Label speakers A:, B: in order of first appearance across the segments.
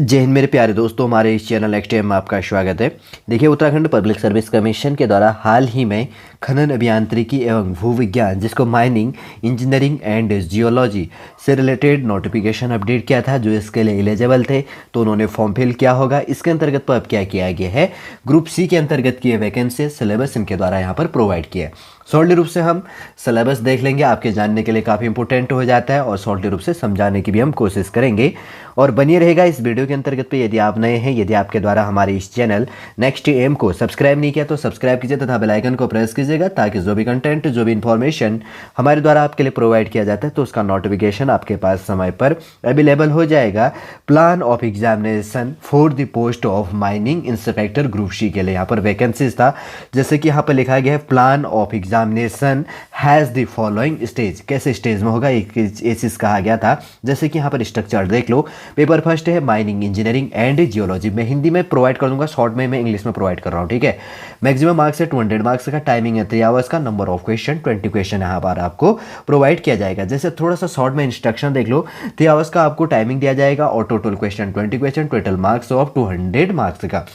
A: जय हिंद मेरे प्यारे दोस्तों, हमारे इस चैनल एक्सटीएम में आपका स्वागत है। देखिए, उत्तराखंड पब्लिक सर्विस कमीशन के द्वारा हाल ही में खनन अभियांत्रिकी एवं भूविज्ञान, जिसको माइनिंग इंजीनियरिंग एंड जियोलॉजी से रिलेटेड नोटिफिकेशन अपडेट किया था। जो इसके लिए एलिजिबल थे तो उन्होंने फॉर्म फिल किया होगा। इसके अंतर्गत पर अब क्या किया गया है, ग्रुप सी के अंतर्गत की वैकेंसी सिलेबस इनके द्वारा यहाँ पर प्रोवाइड किया है। शॉर्टली रूप से हम सिलेबस देख लेंगे, आपके जानने के लिए काफ़ी इंपॉर्टेंट हो जाता है और शॉर्टली रूप से समझाने की भी हम कोशिश करेंगे और बनिए रहेगा इस वीडियो के अंतर्गत पे। यदि आप नए हैं, यदि आपके द्वारा हमारे इस चैनल नेक्स्ट एम को सब्सक्राइब नहीं किया तो सब्सक्राइब कीजिए तथा बेल आइकन को प्रेस कीजिएगा, ताकि जो भी कंटेंट, जो भी इंफॉर्मेशन हमारे द्वारा आपके लिए प्रोवाइड किया जाता है तो उसका नोटिफिकेशन आपके पास समय पर अवेलेबल हो जाएगा। Plan of examination for the post of mining inspector group C के लिए यहाँ पर वैकेंसीज था। जैसे कि यहाँ पर लिखा गया है, plan of examination has the following stage. कैसे स्टेज में होगा ये चीज़ कहा गया था। जैसे कि यहाँ पर स्ट्रक्चर देख लो। पेपर फर्स्ट है माइनिंग इंजीनियरिंग एंड जियोलॉजी। मैं हिंदी में प्रोवाइड कर दूंगा, शॉर्ट में मैं इंग्लिश में प्रोवाइड कर रहा हूँ, ठीक है। मैक्सिमम मार्क्स है 200 मार्क्स का, टाइमिंग है 3 आवर्स का, नंबर ऑफ क्वेश्चन 20 क्वेश्चन यहाँ पर आपको प्रोवाइड किया जाएगा। जैसे थोड़ा सा शॉर्ट में इंस्ट्रक्शन देख लो, 3 आवर्स का आपको टाइमिंग दिया जाएगा और total question 20 question, total marks of 200 marks का।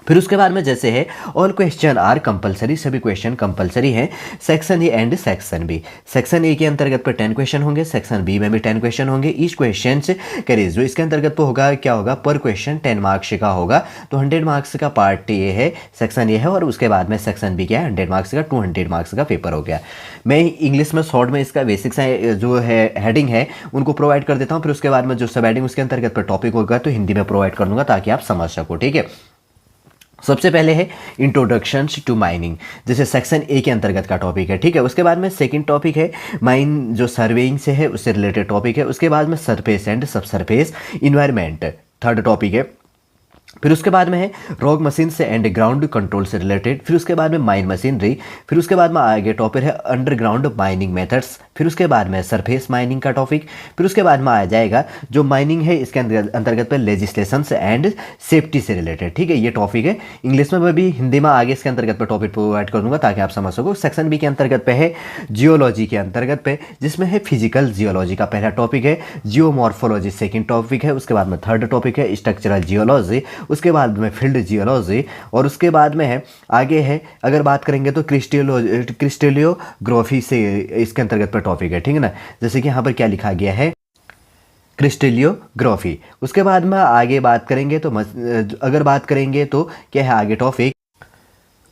A: फिर उसके बाद में जैसे है, ऑल क्वेश्चन आर कंपलसरी, सभी क्वेश्चन कंपलसरी हैं। Section A and section B. Section A के अंतर्गत पर 10 क्वेश्चन होंगे, सेक्शन बी में भी 10 क्वेश्चन होंगे। ईच क्वेश्चन करेज जो इसके अंतर्गत पर होगा, क्या होगा, पर क्वेश्चन 10 मार्क्स का होगा। तो 100 मार्क्स का पार्ट ये है, सेक्शन ए है, और उसके बाद में सेक्शन बी क्या है, 100 मार्क्स का, 200 मार्क्स का पेपर हो गया। मैं इंग्लिश में शॉर्ट में इसका बेसिक्स जो है हेडिंग है उनको प्रोवाइड कर देता हूँ। फिर उसके बाद में जो सब हेडिंग उसके अंतर्गत पर टॉपिक होगा तो हिंदी में प्रोवाइड कर दूंगा ताकि आप समझ सको, ठीक है। सबसे पहले है इंट्रोडक्शन टू माइनिंग, जैसे सेक्शन ए के अंतर्गत का टॉपिक है, ठीक है। उसके बाद में सेकंड टॉपिक है माइन, जो सर्वेइंग से है उससे रिलेटेड टॉपिक है। उसके बाद में सरफेस एंड सब सरफेस इन्वायरमेंट थर्ड टॉपिक है। फिर उसके बाद में है रॉक मशीन से एंड ग्राउंड कंट्रोल से रिलेटेड। फिर उसके बाद में माइन मशीनरी। फिर उसके बाद में आगे टॉपिक है अंडरग्राउंड माइनिंग मेथड्स। फिर उसके बाद में सरफेस माइनिंग का टॉपिक। फिर उसके बाद में आ जाएगा जो माइनिंग है इसके अंतर्गत पे लेजिस्लेशन एंड सेफ्टी से रिलेटेड, ठीक है। ये टॉपिक है इंग्लिश में, मैं भी हिंदी में आगे इसके अंतर्गत पे टॉपिक प्रोवाइड कर दूंगा ताकि आप समझ सको। सेक्शन बी के अंतर्गत पे है जियोलॉजी के अंतर्गत पे, जिसमें है फिजिकल जियोलॉजी का पहला टॉपिक है, जियोमॉर्फोलॉजी सेकेंड टॉपिक है। उसके बाद में थर्ड टॉपिक है स्ट्रक्चरल जियोलॉजी। उसके बाद में फील्ड जियोलॉजी, और उसके बाद में है आगे है, अगर बात करेंगे तो क्रिस्टेलियोग्राफी से इसके अंतर्गत पर टॉपिक है, ठीक है ना। जैसे कि यहाँ पर क्या लिखा गया है, क्रिस्टेलियोग्राफी। उसके बाद में आगे बात करेंगे तो अगर बात करेंगे तो क्या है आगे टॉपिक,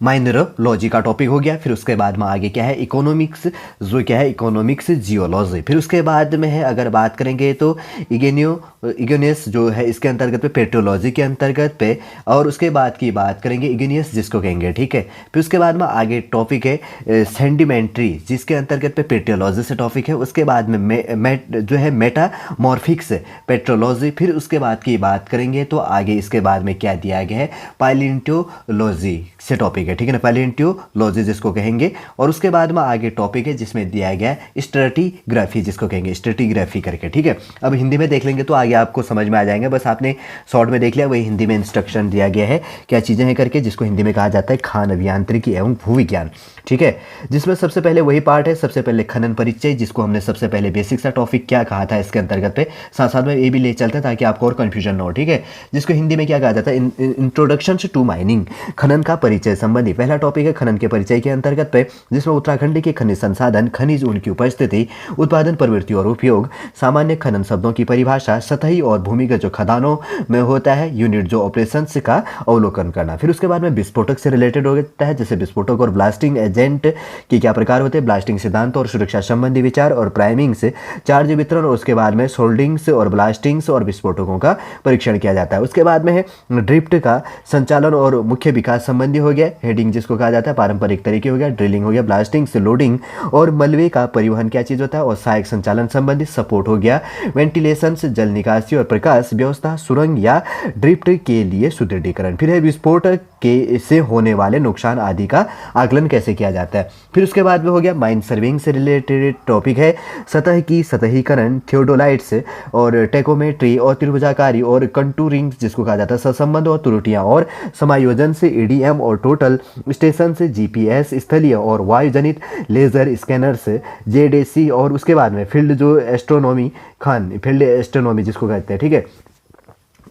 A: माइनरोलॉजी का टॉपिक हो गया। फिर उसके बाद में आगे क्या है इकोनॉमिक्स, जो क्या है इकोनॉमिक्स जियोलॉजी। फिर उसके बाद में है अगर बात करेंगे तो इग्नियस जो है इसके अंतर्गत पे पेट्रोलॉजी के अंतर्गत पे, और उसके बाद की बात करेंगे इग्नियस जिसको कहेंगे, ठीक है। फिर उसके बाद में आगे टॉपिक है सेंडिमेंट्री, जिसके अंतर्गत पे पेट्रोलॉजी से टॉपिक है। उसके बाद में जो है मेटामॉर्फिक्स पेट्रोलॉजी। फिर उसके बाद की बात करेंगे तो आगे इसके बाद में क्या दिया गया है, पैलियोंटोलॉजी से टॉपिक है, ठीक है ना, पैलियोंटोलॉजी जिसको कहेंगे। और उसके बाद में आगे टॉपिक है जिसमें दिया गया है स्ट्रेटिग्राफी, जिसको कहेंगे स्ट्रेटिग्राफी करके, ठीक है। अब हिंदी में देख लेंगे तो आगे आपको समझ में आ जाएंगे, बस आपने शॉर्ट में देख लिया, वही हिंदी में इंस्ट्रक्शन दिया गया है क्या चीज़ें हैं करके, जिसको हिंदी में कहा जाता है खान अभियांत्रिकी एवं भूविज्ञान, ठीक है। जिसमें सबसे पहले वही पार्ट है, सबसे पहले खनन परिचय, जिसको हमने सबसे पहले बेसिक सा टॉपिक क्या कहा था इसके अंतर्गत पे, साथ साथ में ये भी ले चलते हैं ताकि आपको और कन्फ्यूजन ना हो, ठीक है। जिसको हिंदी में क्या कहा जाता है, इंट्रोडक्शन टू माइनिंग, खनन का परिचय संबंधी पहला टॉपिक है खनन के परिचय के अंतर्गत पे, जिसमें उत्तराखंड के खनिज संसाधन, खनिज, उनकी उपस्थिति, उत्पादन प्रवृत्ति और उपयोग, सामान्य खनन शब्दों की परिभाषा, सतही और भूमिगत जो खदानों में होता है यूनिट जो ऑपरेशंस का अवलोकन करना। फिर उसके बाद में विस्फोटक से रिलेटेड होता है, जैसे विस्फोटक और ब्लास्टिंग एजेंट के क्या प्रकार होते हैं, ब्लास्टिंग सिद्धांत और सुरक्षा संबंधी विचार, और प्राइमिंग से चार्ज वितरण, और उसके बाद में सोल्डिंग्स और ब्लास्टिंग्स और विस्फोटकों का परीक्षण किया जाता है। उसके बाद में है ड्रिफ्ट का संचालन और मुख्य विकास संबंधी हो गया, हेडिंग जिसको कहा जाता है पारंपरिक तरीके हो गया, ड्रिलिंग हो गया, ब्लास्टिंग से लोडिंग और मलबे का परिवहन क्या चीज होता है, और सहायक संचालन संबंधी सपोर्ट हो गया, वेंटिलेशन से जल निकासी और प्रकाश व्यवस्था, सुरंग या ड्रिफ्ट के लिए सुदृढ़ीकरण। फिर है विस्फोट के से होने वाले नुकसान आदि का आकलन कैसे किया जाता है। फिर उसके बाद में हो गया माइन सर्विंग से रिलेटेड टॉपिक है, सतह की सतहीकरण, थियोडोलाइट्स और टेकोमेट्री और त्रिभुजाकारी और कंटूरिंग जिसको कहा जाता है, सहसंबंध और त्रुटियां और समायोजन से ईडीएम और टोटल स्टेशन से जीपीएस, स्थलीय और वायुजनित लेजर स्कैनर से जेडेसी, और उसके बाद में फील्ड जो एस्ट्रोनॉमी, फील्ड एस्ट्रोनॉमी जिसको कहते हैं, ठीक है।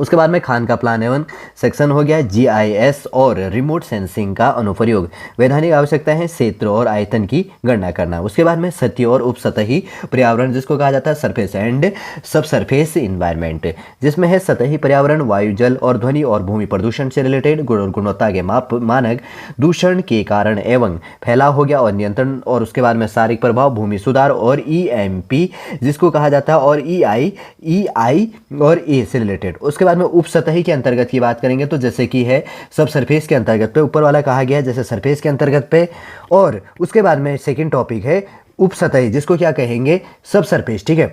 A: उसके बाद में खान का प्लान एवं सेक्शन हो गया जीआईएस और रिमोट सेंसिंग का अनुप्रयोग, वैधानिक आवश्यकता है क्षेत्र और आयतन की गणना करना। उसके बाद में सतही और उपसतही पर्यावरण जिसको कहा जाता है सरफेस एंड सब सरफेस इन्वायरमेंट, जिसमें है सतही पर्यावरण वायु जल और ध्वनि और भूमि प्रदूषण से रिलेटेड, गुण और गुणवत्ता के मानक, दूषण के कारण एवं फैलाव हो गया और नियंत्रण, और उसके बाद में शारीरिक प्रभाव, भूमि सुधार और ईएमपी जिसको कहा जाता है, और ईआई और ए से रिलेटेड। उसके बाद में उपसतही के अंतर्गत की बात करेंगे तो जैसे कि है सब सरफेस के अंतर्गत पे, ऊपर वाला कहा गया है जैसे सरफेस के अंतर्गत पे, और उसके बाद में सेकंड टॉपिक है उपसतही जिसको क्या कहेंगे सब सरफेस, ठीक है,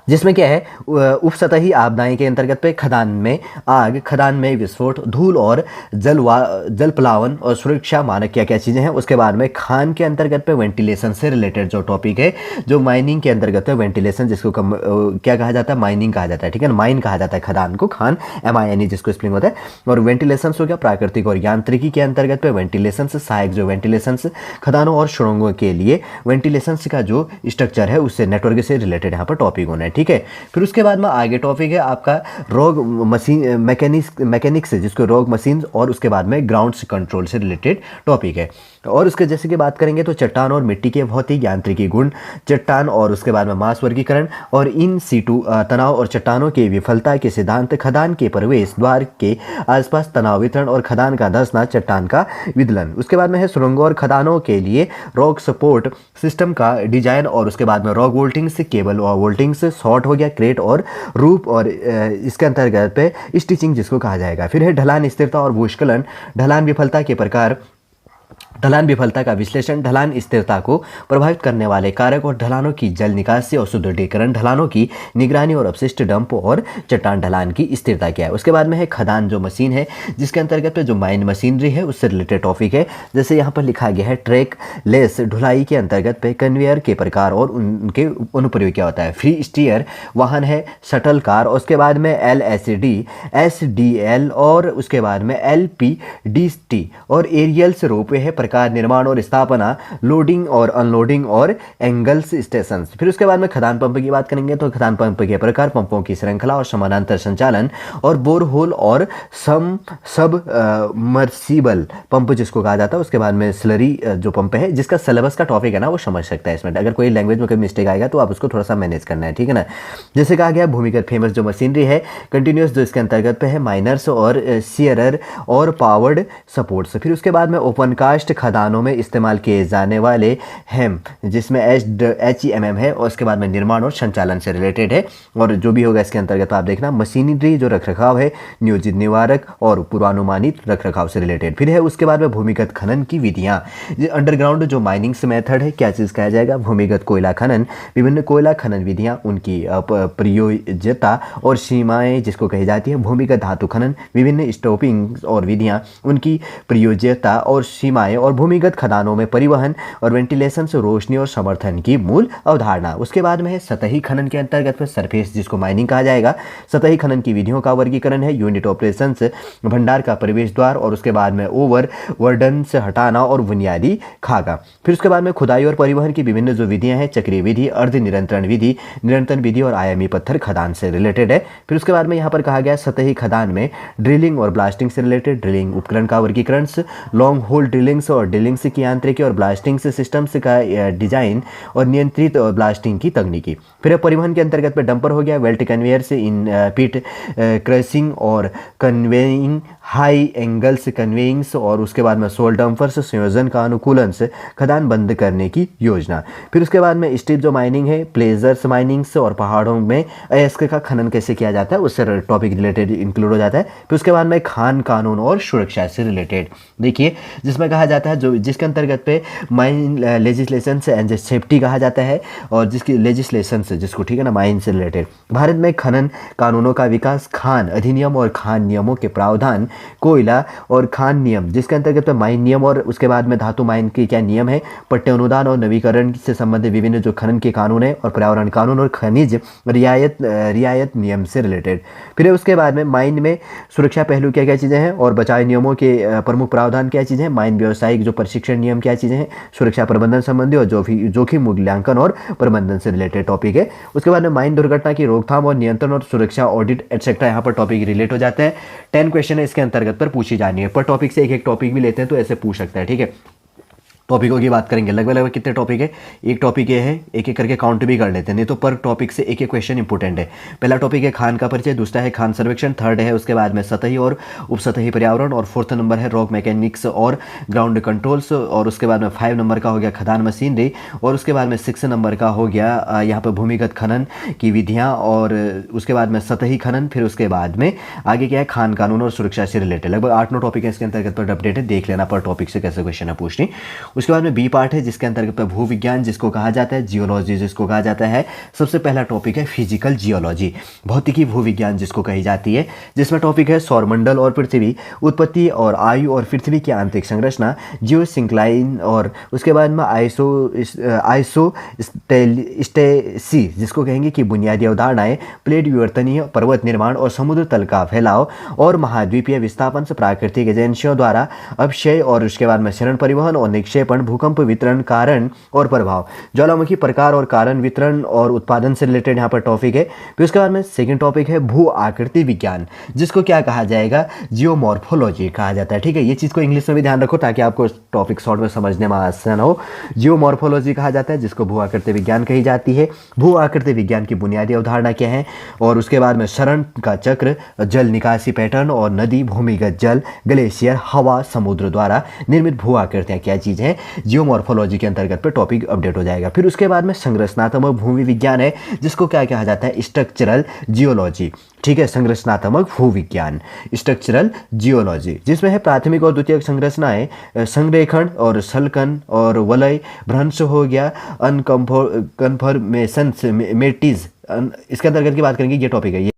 A: जिसमें क्या है उपसतही आपदाएं के अंतर्गत पे खदान में आग, खदान में विस्फोट, धूल और जल प्लावन और सुरक्षा मानक क्या क्या चीज़ें हैं। उसके बाद में खान के अंतर्गत पे वेंटिलेशन से रिलेटेड जो टॉपिक है, जो माइनिंग के अंतर्गत है वेंटिलेशन जिसको क्या कहा जाता है, माइनिंग कहा जाता है, ठीक है ना, माइन कहा जाता है खदान को, खान MINE जिसको स्पेलिंग होता है। और वेंटिलेशन हो गया प्राकृतिक और यांत्रिकी के अंतर्गत पे वेंटिलेशन सहायक, जो वेंटिलेशन खदानों और सुरंगों के लिए वेंटिलेशन का जो स्ट्रक्चर है उससे नेटवर्क से रिलेटेड यहाँ पर टॉपिक होना है, ठीक है। फिर उसके बाद में आगे टॉपिक है आपका रोग मशीन मैकेनिक्स जिसको रोग मशीन, और उसके बाद में ग्राउंड कंट्रोल से रिलेटेड टॉपिक है। और उसके जैसे कि बात करेंगे तो चट्टान और मिट्टी के भौतिक यांत्रिकी गुण, चट्टान और उसके बाद में मास वर्गीकरण और इन सीटू तनाव और चट्टानों की विफलता के सिद्धांत, खदान के प्रवेश द्वार के आसपास तनाव वितरण और खदान का धंसना, चट्टान का विदलन। उसके बाद में है सुरंगों और खदानों के लिए रॉक सपोर्ट सिस्टम का डिजाइन, और उसके बाद में रॉक वोल्टिंग्स, केबल और वोल्टिंग्स, शॉर्ट हो गया, क्रेट और रूप, और इसके अंतर्गत पे स्टिचिंग जिसको कहा जाएगा। फिर है ढलान स्थिरता और भूस्खलन, ढलान विफलता के प्रकार, ढलान विफलता का विश्लेषण, ढलान स्थिरता को प्रभावित करने वाले कारक और ढलानों की जल निकासी और सुदृढ़ीकरण, ढलानों की निगरानी और अपशिष्ट डंप, और चट्टान ढलान की स्थिरता क्या है। उसके बाद में है खदान जो मशीन है जिसके अंतर्गत पे जो माइन मशीनरी है उससे रिलेटेड टॉपिक है। जैसे यहाँ पर लिखा गया है ट्रैक लेस ढुलाई के अंतर्गत पे कन्वेयर के प्रकार और उनके अनुप्रयोग क्या होता है। फ्री स्टीयर वाहन है, शटल कार, और उसके बाद में LSD SDL, और उसके बाद में LPDT और एरियल्स रोपवे है, प्रकार निर्माण और स्थापना, लोडिंग और अनलोडिंग और एंगल्स स्टेशन। फिर उसके बाद में खदान पंप की बात करेंगे तो खदान पंप के प्रकार, पंपों की श्रृंखला और समानांतर संचालन, और बोरहोल और सबमर्सिबल पंप जिसको कहा जाता है। उसके बाद में स्लरी जो पंप है जिसका सिलेबस का टॉपिक है ना वो समझ सकता है इसमें, अगर कोई लैंग्वेज में कोई मिस्टेक आएगा तो आप उसको थोड़ा सा मैनेज करना है, ठीक है ना। जैसे कहा गया भूमिगत फेमस जो मशीनरी है, कंटिन्यूस जो इसके अंतर्गत पे है, माइनर्स और सीयरर और पावर्ड सपोर्ट्स। फिर उसके बाद में ओपन कास्ट खदानों में इस्तेमाल किए जाने वाले हेम जिसमें HEMM है, और उसके बाद में निर्माण और संचालन से रिलेटेड है, और जो भी होगा इसके अंतर्गत आप देखना। मशीनरी जो रखरखाव है, नियोजित निवारक और पूर्वानुमानित रखरखाव से रिलेटेड। फिर है उसके बाद में भूमिगत खनन की विधियां, अंडरग्राउंड जो माइनिंग मेथड है, क्या चीज़ कहा जाएगा, भूमिगत कोयला खनन, विभिन्न कोयला खनन विधियां, उनकी प्रयोज्यता और सीमाएं जिसको कही जाती है। भूमिगत धातु खनन, विभिन्न स्टॉपिंग और विधियां, उनकी प्रयोज्यता और सीमाएं, और भूमिगत खदानों में परिवहन और वेंटिलेशन से रोशनी और समर्थन की मूल अवधारणा। उसके बाद में है सतही खनन के अंतर्गत में सरफेस जिसको माइनिंग कहा जाएगा। सतही खनन की विधियों का वर्गीकरण है, यूनिट ऑपरेशन से भंडार का प्रवेश द्वार, और उसके बाद में ओवर वर्डन से हटाना और बुनियादी खाका। फिर उसके बाद में खुदाई और परिवहन की विभिन्न जो विधियां हैं, चक्रीय विधि, अर्ध निरंतरण विधि, निरंतरण विधि और आयामी पत्थर खदान से रिलेटेड है। फिर उसके बाद में यहाँ पर कहा गया सतही खदान में ड्रिलिंग और ब्लास्टिंग से रिलेटेड, ड्रिलिंग उपकरण का वर्गीकरण, लॉन्ग होल ड्रिलिंग्स और ड्रिलिंग्स की यांत्रिकी और ब्लास्टिंग सिस्टम्स का डिजाइन और नियंत्रित और ब्लास्टिंग की तकनीकी। फिर परिवहन के अंतर्गत पे डंपर हो गया, वेल्ट कन्वेयर से इन पिट क्रशिंग और कन्वेइंग, हाई एंगल्स कन्वेइंग्स, और उसके बाद में सोल डंपर्स संयोजन का अनुकूलन से खदान बंद करने की योजना। फिर उसके बाद में स्ट्रिप जो माइनिंग है, प्लेजर्स माइनिंग्स, और पहाड़ों में अयस्क का खनन कैसे किया जाता है उससे टॉपिक रिलेटेड इंक्लूड हो जाता है। फिर उसके बाद में खान कानून और सुरक्षा से रिलेटेड देखिए, जिसमें कहा जाता है जो जिसके अंतर्गत पे माइन लेजिस्लेशन एंड सेफ्टी कहा जाता है, और जिसकी लेजिस्लेशन से जिसको ठीक है ना माइन से रिलेटेड। भारत में खनन कानूनों का विकास, खान अधिनियम और खान नियमों के प्रावधान, कोयला और खान नियम जिसके अंतर्गत पे माइन नियम, और उसके बाद में धातु माइन के क्या नियम है, पट्टे अनुदान और नवीकरण से संबंधित विभिन्न जो खनन के कानून है, और पर्यावरण कानून और खनिज रियायत नियम से रिलेटेड। फिर उसके बाद में माइन में सुरक्षा पहलू क्या क्या चीज़ें हैं, और बचाव नियमों के प्रमुख प्रावधान क्या चीज़ें हैं, माइन व्यवसाय व्यावसायिक जो प्रशिक्षण नियम क्या चीज़ें हैं, सुरक्षा प्रबंधन संबंधी और जोखिम मूल्यांकन और प्रबंधन से रिलेटेड टॉपिक है। उसके बाद में माइन दुर्घटना की रोकथाम और नियंत्रण और सुरक्षा ऑडिट एटसेट्रा यहाँ पर टॉपिक रिलेट हो जाते हैं। 10 क्वेश्चन है इसके अंतर्गत पर पूछी जानी है, पर टॉपिक से एक टॉपिक भी लेते हैं तो ऐसे पूछ सकता है। ठीक है, टॉपिकों की बात करेंगे, लगभग कितने टॉपिक है, एक टॉपिक ये है, एक एक करके काउंट भी कर लेते हैं, नहीं तो पर टॉपिक से एक एक क्वेश्चन इंपॉर्टेंट है। पहला टॉपिक है खान का परिचय, दूसरा है खान सर्वेक्षण, थर्ड है उसके बाद में सतही और उपसतही पर्यावरण, और फोर्थ नंबर है रॉक मैकेनिक्स और ग्राउंड कंट्रोल्स, और उसके बाद में 5 नंबर का हो गया खदान मशीनरी, और उसके बाद में 6 नंबर का हो गया यहाँ पर भूमिगत खनन की विधियाँ, और उसके बाद में सतही खनन, फिर उसके बाद में आगे क्या है खान कानून और सुरक्षा से रिलेटेड। लगभग 8-9 टॉपिक है इसके अंतर्गत पर अपडेट है, देख लेना पर टॉपिक से कैसे क्वेश्चन है पूछनी। उसके बाद में बी पार्ट है जिसके अंतर्गत भू विज्ञान जिसको कहा जाता है, जियोलॉजी जिसको कहा जाता है। सबसे पहला टॉपिक है फिजिकल जियोलॉजी, भौतिकी भू विज्ञान जिसको कही जाती है, जिसमें टॉपिक है सौरमंडल और पृथ्वी, उत्पत्ति और आयु और पृथ्वी की आंतरिक संरचना, जियो सिंक्लाइन, और उसके बाद में आइसो स्टेसी जिसको कहेंगे कि बुनियादी अवधारणाएं, प्लेट विवर्तनीय, पर्वत निर्माण और समुद्र तल का फैलाव, और महाद्वीपीय विस्थापन से प्राकृतिक एजेंसियों द्वारा अपक्षय, और उसके बाद में शरण परिवहन और निक्षेपण, भूकंप वितरण, कारण और प्रभाव, ज्वालामुखी प्रकार और कारण, वितरण और उत्पादन से रिलेटेड यहाँ पर टॉपिक है। फिर उसके बाद में सेकंड टॉपिक है भू आकृति विज्ञान जिसको क्या कहा जाएगा, जियोमॉर्फोलॉजी कहा जाता है। ठीक है, ये चीज़ को इंग्लिश में भी ध्यान रखो ताकि आपको टॉपिक शॉर्ट में समझने में आसान हो। जियोमॉर्फोलॉजी कहा जाता है जिसको भू आकृति विज्ञान कही जाती है। भू आकृति विज्ञान की बुनियादी अवधारणा क्या है, और उसके बाद में शरण का चक्र, जल निकासी पैटर्न, और नदी, भूमिगत जल, ग्लेशियर, हवा, समुद्र द्वारा निर्मित भू आकृतियाँ क्या चीज़ है, जियोमॉर्फोलॉजी के अंतर्गत पे टॉपिक अपडेट हो जाएगा। फिर उसके बाद में संरचनात्मक भूमि विज्ञान है जिसको क्या कहा जाता है, स्ट्रक्चरल जियोलॉजी। ठीक है, संरचनात्मक भू विज्ञान, स्ट्रक्चरल जियोलॉजी, जिसमें है प्राथमिक और द्वितीयक संरचनाएं, संरेखण और सलकन और वलय, भ्रंश हो गया, अनकन्फर्मेशन मेटीज, इसके अंतर्गत की बात करेंगे। ये टॉपिक है, ये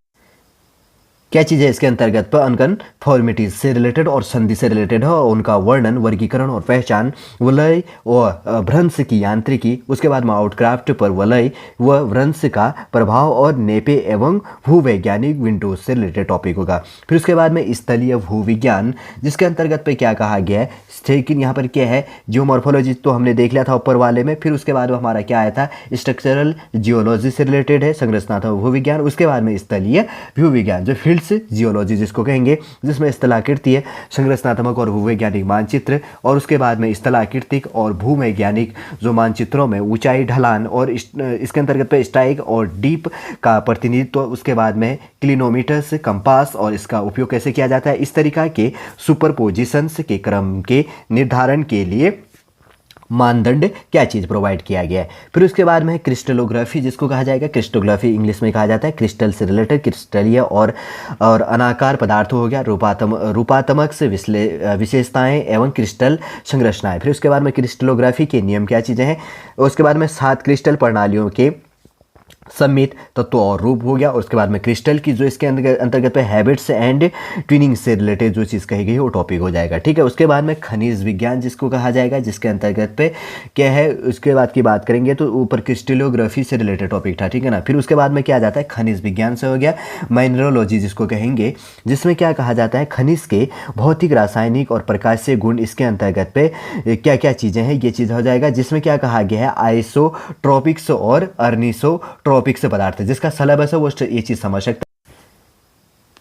A: क्या चीज़ है इसके अंतर्गत पर अनकन्फॉर्मिटीज से रिलेटेड और संधि से रिलेटेड है, और उनका वर्णन, वर्गीकरण और पहचान, वलय और भ्रंश की यांत्रिकी, उसके बाद में आउटक्राफ्ट पर वलय व भ्रंश का प्रभाव, और नेपे एवं भूवैज्ञानिक विंडोज से रिलेटेड टॉपिक होगा। फिर उसके बाद में स्थलीय भूविज्ञान जिसके अंतर्गत पे क्या कहा गया है, लेकिन यहाँ पर क्या है, जियोमॉर्फोलॉजी तो हमने देख लिया था ऊपर वाले में। फिर उसके बाद हमारा क्या आया था, स्ट्रक्चरल जियोलॉजी से रिलेटेड है, संरचनात्मक भूविज्ञान। उसके बाद में स्थलीय भूविज्ञान जो फील्ड्स जियोलॉजी जिसको कहेंगे, जिसमें स्थलाकृति है, संरचनात्मक और भूवैज्ञानिक मानचित्र, और उसके बाद में स्थलाकृतिक और भूवैज्ञानिक जो मानचित्रों में ऊंचाई, ढलान और इसके अंतर्गत पे स्ट्राइक और डीप का प्रतिनिधित्व, उसके बाद में क्लिनोमीटर्स, कंपास और इसका उपयोग कैसे किया जाता है, इस तरीका के सुपरपोजिशंस के क्रम के निर्धारण के लिए मानदंड क्या चीज़ प्रोवाइड किया गया है। फिर उसके बाद में है क्रिस्टलोग्राफी जिसको कहा जाएगा, क्रिस्टोग्राफी इंग्लिश में कहा जाता है, क्रिस्टल से रिलेटेड क्रिस्टलीय और अनाकार पदार्थ हो गया, रूपात्मक से विशेषताएं एवं क्रिस्टल संरचनाएं। फिर उसके बाद में क्रिस्टलोग्राफी के नियम क्या चीज़ें हैं, उसके बाद में 7 क्रिस्टल प्रणालियों के सम्मित तत्व और रूप हो गया, और उसके बाद में क्रिस्टल की जो इसके अंतर्गत पे हैबिट्स एंड ट्विनिंग से रिलेटेड जो चीज़ कही गई है वो टॉपिक हो जाएगा। ठीक है, उसके बाद में खनिज विज्ञान जिसको कहा जाएगा, जिसके अंतर्गत पे क्या है, उसके बाद की बात करेंगे तो ऊपर क्रिस्टलोग्राफी से रिलेटेड टॉपिक था। ठीक है ना। फिर उसके बाद में क्या जाता है, खनिज विज्ञान से हो गया माइनरोलॉजी जिसको कहेंगे, जिसमें क्या कहा जाता है, खनिज के भौतिक, रासायनिक और प्रकाशीय गुण, इसके अंतर्गत पे क्या क्या चीज़ें हैं ये चीज़ हो जाएगा, जिसमें क्या कहा गया है, आइसोट्रोपिक्स और अर्निसोट्रोपिक्स पदार्थ जिसका सिलेबस है वो ये चीज समझ सकते हैं।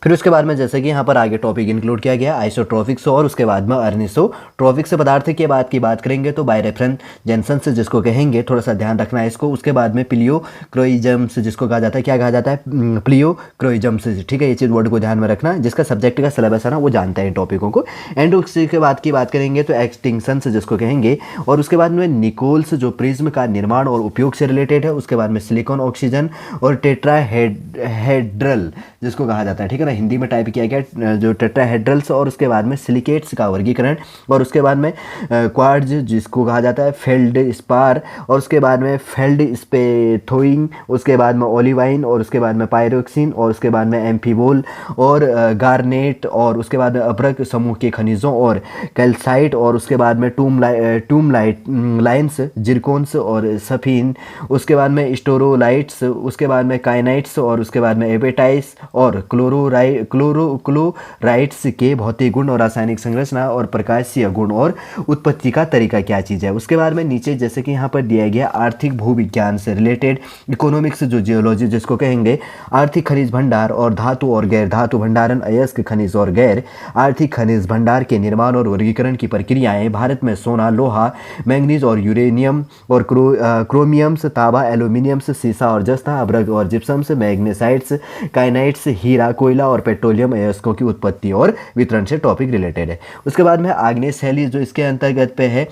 A: फिर उसके बाद में जैसे कि यहाँ पर आगे टॉपिक इंक्लूड किया गया आइसोट्रोपिक्स, और उसके बाद में अर्निसोट्रोपिक्स पदार्थ के बाद की बात करेंगे तो बायरेफरन जेनसन्स जिसको कहेंगे, थोड़ा सा ध्यान रखना है इसको। उसके बाद में प्लियोक्रोइजम्स जिसको कहा जाता है, क्या कहा जाता है, प्लियोक्रोइजम्स। ठीक है, ये चीज़ वर्ड को ध्यान में रखना, जिसका सब्जेक्ट का सिलेबस है ना वो जानते हैं इन टॉपिकों को। एंड उसके बाद की बात करेंगे तो एक्सटिंक्शंस जिसको कहेंगे, और उसके बाद में निकोल्स जो प्रिज्म का निर्माण और उपयोग से रिलेटेड है। उसके बाद में सिलिकॉन, ऑक्सीजन और टेट्राहेड्रल जिसको कहा जाता है। ठीक है, हिंदी में टाइप किया गया जो टेट्राहेड्रल्स, और उसके बाद में सिलिकेट्स का वर्गीकरण, और उसके बाद में क्वार्ट्ज जिसको कहा जाता है, फेल्ड स्पार, और उसके बाद में फेल्ड स्पेथोइंग, उसके बाद में ओलिवाइन, और उसके बाद में पायरोक्सिन, और उसके बाद में एम्फीबोल और गार्नेट, और उसके बाद में अभ्रक समूह के खनिजों और कैल्साइट, और उसके बाद में लाइन्स, जिरकोन्स और सफीन, उसके बाद में स्टोरोलाइट्स, उसके बाद में काइनाइट्स, और उसके बाद में एपेटाइट्स और क्लोरोराइट क्लोराइड्स के भौतिक गुण और रासायनिक संरचना और प्रकाशीय गुण और उत्पत्ति का तरीका क्या चीज़ है। उसके बाद में नीचे जैसे कि यहाँ पर दिया गया आर्थिक भूविज्ञान से रिलेटेड, इकोनॉमिक्स जो जियोलॉजी जिसको कहेंगे, आर्थिक खनिज भंडार और धातु और गैर धातु भंडारण, अयस्क खनिज और गैर आर्थिक खनिज भंडार के निर्माण और वर्गीकरण की प्रक्रियाएं, भारत में सोना, लोहा, मैंगनीज और यूरेनियम और क्रोमियम्स, तांबा, एल्यूमिनियम्स, सीसा और जस्ता, अभ्रक और जिप्सम्स, मैग्नेसाइट्स, काइनाइट्स, हीरा, कोयला और पेट्रोलियम अयस्कों की उत्पत्ति और वितरण से टॉपिक रिलेटेड है। उसके बाद में आग्नेय शैली जो इसके अंतर्गत पे है,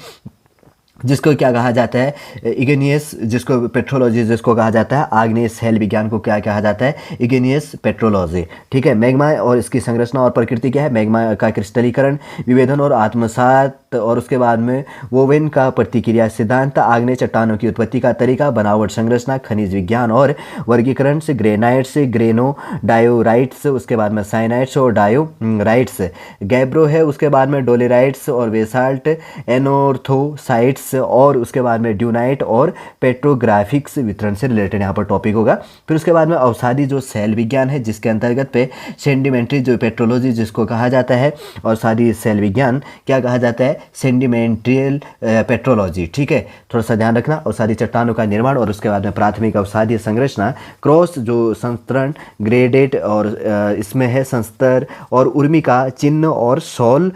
A: जिसको क्या कहा जाता है, इग्नियस, जिसको पेट्रोलॉजी जिसको कहा जाता है, आग्नेय शैल विज्ञान को क्या कहा जाता है, इग्नियस पेट्रोलॉजी। ठीक है। मैग्मा और इसकी संरचना और प्रकृति क्या है, मैग्मा का क्रिस्टलीकरण, विभेदन और आत्मसात, और उसके बाद में वोवेन का प्रतिक्रिया सिद्धांत, आग्नेय चट्टानों की उत्पत्ति का तरीका, बनावट, संरचना, खनिज विज्ञान और वर्गीकरण से, ग्रेनाइट्स, ग्रेनो डायोराइट्स, उसके बाद में साइनाइट्स और डायोराइट्स, गैब्रो है, उसके बाद में डोलेराइट्स और बेसाल्ट, एनोर्थोसाइट्स, और उसके बाद में ड्यूनाइट और पेट्रोग्राफिक्स वितरण से रिलेटेड यहाँ पर टॉपिक होगा। फिर उसके बाद में अवसादी जो सेल विज्ञान है, जिसके अंतर्गत पे सेंडिमेंट्री जो पेट्रोलॉजी जिसको कहा जाता है, और सारी सेल विज्ञान क्या कहा जाता है, सेंडिमेंट्रियल पेट्रोलॉजी। ठीक है, थोड़ा सा ध्यान रखना। अवसादी चट्टानों का निर्माण और उसके बाद में प्राथमिक अवसादीय संरचना, क्रॉस जो संस्तरण, ग्रेडेड और इसमें है संस्तर और उर्मी का चिन्ह और सोल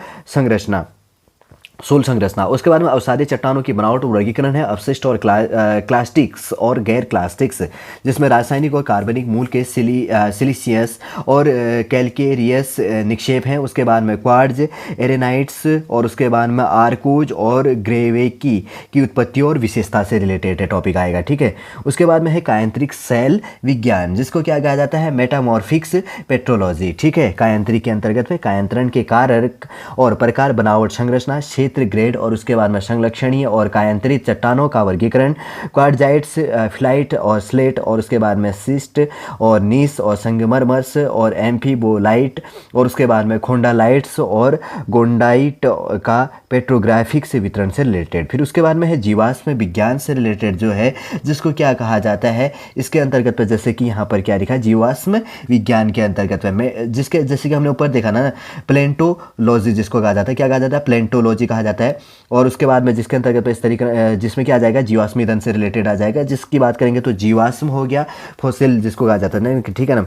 A: संरचना। उसके बाद में अवसादी चट्टानों की बनावट और वर्गीकरण है, अवशिष्ट और क्लास्टिक्स और गैर क्लास्टिक्स, जिसमें रासायनिक और कार्बनिक मूल के सिलिशियस और कैल्केरियस निक्षेप हैं। उसके बाद में क्वार्ट्ज, एरेनाइट्स, और उसके बाद में आर्कोज और ग्रेवेकी की उत्पत्ति और विशेषता से रिलेटेड है टॉपिक आएगा। ठीक है। उसके बाद में है कायांत्रिक सेल विज्ञान, जिसको क्या कहा जाता है, मेटामॉर्फिक्स पेट्रोलॉजी। ठीक है। कायांत्रिक के अंतर्गत में कायांतरण के कारक और प्रकार, बनावट, संरचना, क्षेत्र, ग्रेड, और उसके बाद में संलक्षणीय और कायांतरित चट्टानों का वर्गीकरण, क्वार्टजाइट्स, फ्लाइट और स्लेट, और उसके बाद में सिस्ट और नीस और संगमरमर्स और एम्फीबोलाइट, और उसके बाद में खोंडालाइट्स और गोंडाइट का पेट्रोग्राफिक से वितरण से रिलेटेड। फिर उसके बाद में है जीवाश्म विज्ञान से रिलेटेड जो है, जिसको क्या कहा जाता है, इसके अंतर्गत पे जैसे कि यहाँ पर क्या लिखा है, जीवाश्म विज्ञान के अंतर्गत में जिसके जैसे कि हमने ऊपर देखा ना, प्लेंटोलॉजी जिसको कहा जाता है, क्या कहा जाता है, प्लेंटोलॉजी कहा जाता है। और उसके बाद में जिसके अंतर्गत इस तरीके जिसमें क्या आ जाएगा, जीवाश्म ईंधन से रिलेटेड आ जाएगा। जिसकी बात करेंगे तो जीवाश्म हो गया, फॉसिल जिसको कहा जाता है, ठीक है ना।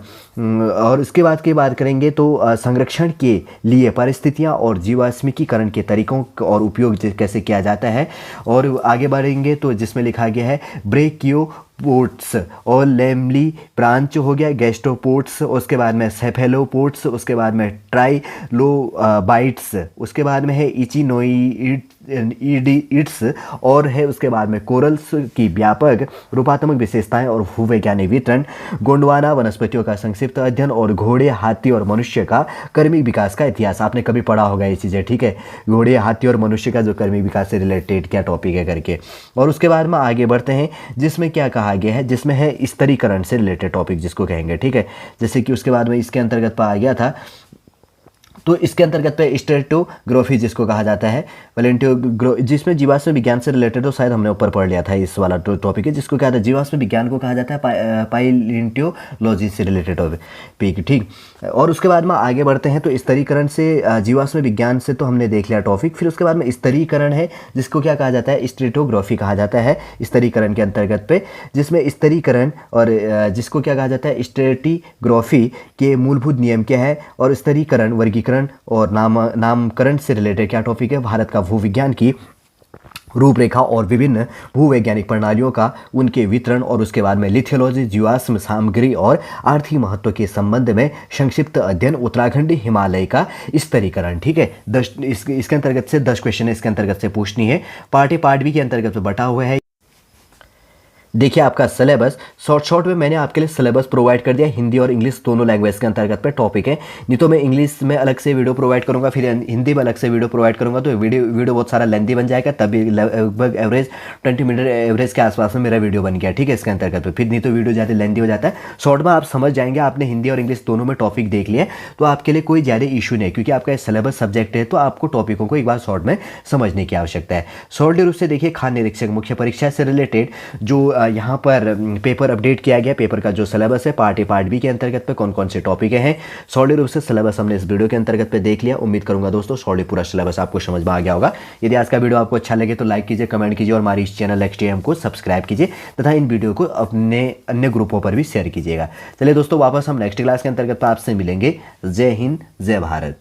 A: और उसके बाद की बात करेंगे तो संरक्षण के लिए परिस्थितियां और जीवाश्मिकीकरण के तरीकों और उपयोग कैसे किया जाता है। और आगे बढ़ेंगे तो जिसमें लिखा गया है ब्रेकियोपोड्स और लेमली ब्रांच हो गया, गैस्ट्रोपोड्स, उसके बाद में सेफेलोपोड्स, उसके बाद में ट्राइलोबाइट्स, उसके बाद में है इचिनोइड्स, और है उसके बाद में कोरल्स की व्यापक रूपात्मक विशेषताएं और भूवैज्ञानिक वितरण, गोंडवाना वनस्पतियों का संक्षिप्त अध्ययन, और घोड़े, हाथी और मनुष्य का कर्मिक विकास का इतिहास। आपने कभी पढ़ा होगा ये चीज़ें। ठीक है। घोड़े, हाथी और मनुष्य का जो कर्मिक विकास से रिलेटेड क्या टॉपिक है करके। और उसके बाद में आगे बढ़ते हैं, जिसमें क्या कहा गया है, जिसमें है स्तरीकरण से रिलेटेड टॉपिक जिसको कहेंगे। ठीक है। जैसे कि उसके बाद में इसके अंतर्गत पर आ गया था, तो इसके अंतर्गत पे स्ट्रेटोग्राफी जिसको कहा जाता है, जिसमें जीवाश्म विज्ञान से रिलेटेड, तो शायद हमने ऊपर पढ़ लिया था इस वाला टॉपिक है, जिसको क्या था, जीवाश्म विज्ञान को कहा जाता है पाइलियोंटोलॉजी से रिलेटेड टॉपिक। ठीक। और उसके बाद में आगे बढ़ते हैं, तो स्तरीकरण से जीवाश्म विज्ञान से तो हमने देख लिया टॉपिक। फिर उसके बाद में स्तरीकरण है, जिसको क्या कहा जाता है, स्ट्रेटोग्राफी कहा जाता है स्तरीकरण के अंतर्गत पे, जिसमें स्तरीकरण और जिसको क्या कहा जाता है, स्ट्रेटिग्राफी के मूलभूत नियम क्या है, और स्तरीकरण, वर्गीकरण और नामकरण से रिलेटेड क्या टॉपिक है, भारत का भूविज्ञान की रूपरेखा और विभिन्न भूवैज्ञानिक प्रणालियों का उनके वितरण, और उसके बाद में लिथियोलॉजी, जीवाश्म सामग्री और आर्थिक महत्व के संबंध में संक्षिप्त अध्ययन, उत्तराखंड हिमालय का स्तरीकरण। ठीक है। इसके अंतर्गत से 10 क्वेश्चन इसके अंतर्गत से पूछनी है। पार्ट बी के अंतर्गत बटा हुआ है। देखिए आपका सिलेबस शॉर्ट में मैंने आपके लिए सिलेबस प्रोवाइड कर दिया, हिंदी और इंग्लिश दोनों लैंग्वेज के अंतर्गत पे टॉपिक है। नहीं तो मैं इंग्लिश में अलग से वीडियो प्रोवाइड करूंगा, फिर हिंदी में अलग से वीडियो प्रोवाइड करूंगा, तो वीडियो बहुत सारा लेंथी बन जाएगा। तभी लगभग एवरेज 20 मिनट एवरेज के आसपास में मेरा वीडियो बन गया। ठीक है। इसके अंतर्गत पे फिर नहीं तो वीडियो ज़्यादा लेंथी हो जाता है। शॉर्ट में आप समझ जाएंगे, आपने हिंदी और इंग्लिश दोनों में टॉपिक देख लिए, तो आपके लिए कोई ज़्यादा इशू नहीं, क्योंकि आपका सिलेबस सब्जेक्ट है, तो आपको टॉपिकों को एक बार शॉर्ट में समझने की आवश्यकता है। शॉर्ट रूप से देखिए, खान निरीक्षक मुख्य परीक्षा से रिलेटेड जो यहाँ पर पेपर अपडेट किया गया। पेपर का जो सिलेबस है पार्ट ए पार्ट बी के अंतर्गत पे कौन कौन से टॉपिक हैं, सॉलिड रूप से सिलेबस हमने इस वीडियो के अंतर्गत पे देख लिया। उम्मीद करूंगा दोस्तों सॉलिड पूरा सिलेबस आपको समझ में आ गया होगा। यदि आज का वीडियो आपको अच्छा लगे तो लाइक कीजिए, कमेंट कीजिए और हमारी इस चैनल XTM को सब्सक्राइब कीजिए तथा इन वीडियो को अपने अन्य ग्रुपों पर भी शेयर कीजिएगा। चलिए दोस्तों, वापस हम नेक्स्ट क्लास के अंतर्गत आपसे मिलेंगे। जय हिंद, जय भारत।